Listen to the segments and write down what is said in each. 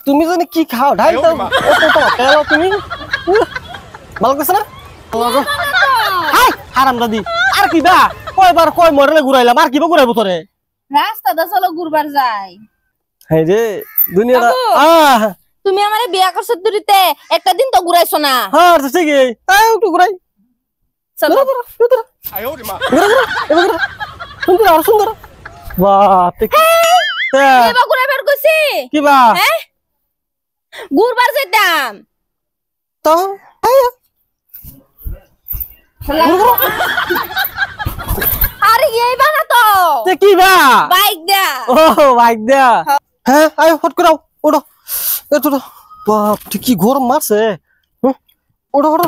তুমি জানি কি খাও ঢাই দাও তেল তুমি ভালো করছ না হাই হারাম দাদি আর কি বা কয়বার কয় মডেলে ঘুরাইলাম আর কিবা ঘুরাইবো তোরে রাস্তাটা চলো ঘুরবার যাই হাই রে দুনিয়াটা তুমি আমারে বিয়া করছ দূরিতে একটা দিন তো ঘুরাইছো না হ্যাঁ ঠিক আছে তাই একটু ঘুরাই চলো আয়ো রে মা ঘুরা সুন্দর আর সুন্দর বাহ ঠিক এবা ঘুরাইবার কইছি কি বা হ্যাঁ ঘুরবার যাইতাম তো আরে এইবা না তো তে কি বা বাইক দা ও বাইক দা হ্যাঁ আয় ফট করাও ওড়ো এত বাপ ঠিক কি গরম মারছে ওড়ো ওড়ো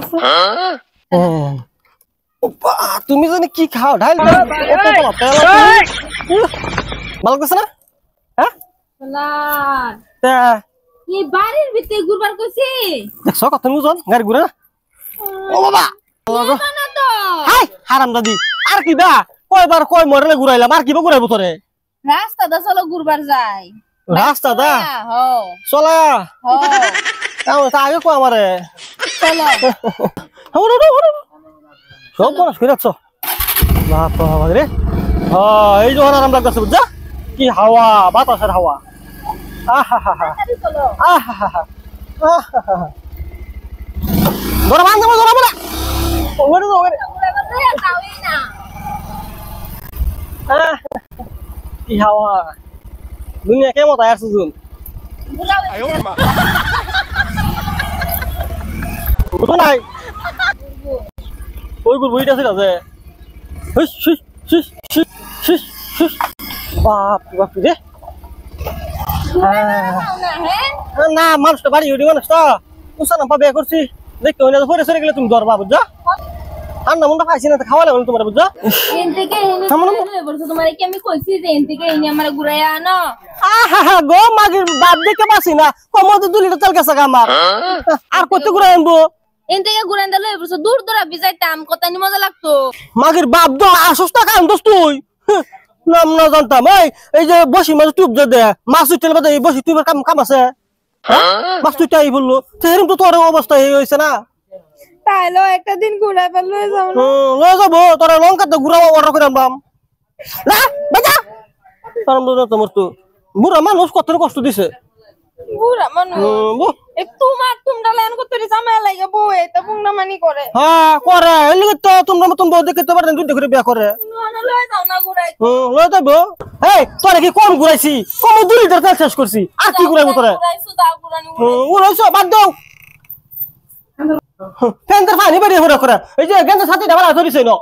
তুমি জানি কি খাও ঢাই দাও তেল ভালো করছ না হ্যাঁ না এই বাড়ির ভিতরে ঘুরবার কইছি দেখছো কত মুজন গাড়ি ঘুরে ও বাবা না তো হাই হারাম দাদি আর কি বা কয়বার কয় মডেলে ঘুরাইলাম আর কিবা ঘুরাইবো তোরে রাস্তাটা চলো ঘুরবার যাই রাস্তা দা হো চলা হো তা আগে কো আমারে চলো সব মানুষ ফিরাচ্ছ বাপ বাবা রে এই যখন আরাম লাগতেছে বুঝছা কি হাওয়া বাতাসের হাওয়া চলো ধরো মান ধরো ধরো কি হাওয়া দুনিয়া কেমন তাই আসছে জুন উঠো নাই ওই বইটা ছিল যে বাপ বাপ রে না মানুষটা বাড়ি উঠি মানুষ তো উসানা পা বিয়ে করছি দেখতে হইলে ফেরে সরে গেলে তুমি ধরবা বুঝছো ঠান্ডা মুন্ডা খাইছি না খাওয়া লাগলো তোমার বুঝছো তোমার কি আমি কইছি যে এন থেকে এনে আমার ঘুরাইয়া আনো আহা গো মাগির বাপ দেখে বাসি না কমতে 2 লিটার তেল গেছে আমার আর কত ঘুরে আনবো এন থেকে ঘুরাই দিলে দূর দূর বিজাইতাম কত নি মজা লাগতো মাগির বাপ দো আসস্তা খান দোস্ত তুই নাম না জানতাম এই যে বসি মাছ টুপ যে দে মাছ উঠতে বাদে এই বসি টুপের কাম আছে মাছ তুইটাই বললো সেরকম তো তোর অবস্থা হয়েছে না তাইলো একটা দিন ঘুরাই ফেললো লয়ে যাবো তোরা লঙ্কা তো ঘুরাবো অর্ডার করে আনবাম না বাজা তোমার তো বুড়া মানুষ কত কষ্ট দিছে বুড়া মানুষ তোমার তোমরা লাইন করতে ঝামেলা লাগে বউ এটা পুংনা মানি করে হ্যাঁ করে এলিগে তো তোমরা মতন বউ দেখতে পারেন দুই করে বিয়া করে লয়ে যাও না ঘুরাই লয়ে যাবো তোরা কি কম ঘুরাইছি কম 2 লিটার তেল শেষ করছি আর কি ঘুরাইবো তোরা ঘুরাইছো দাও ঘুরানি উড়াইছো বাদ দাও ফ্যানটার পানি বেরিয়ে ঘুরা করে এই যে গেন্দার সাথে ডাবলা ধরিছে না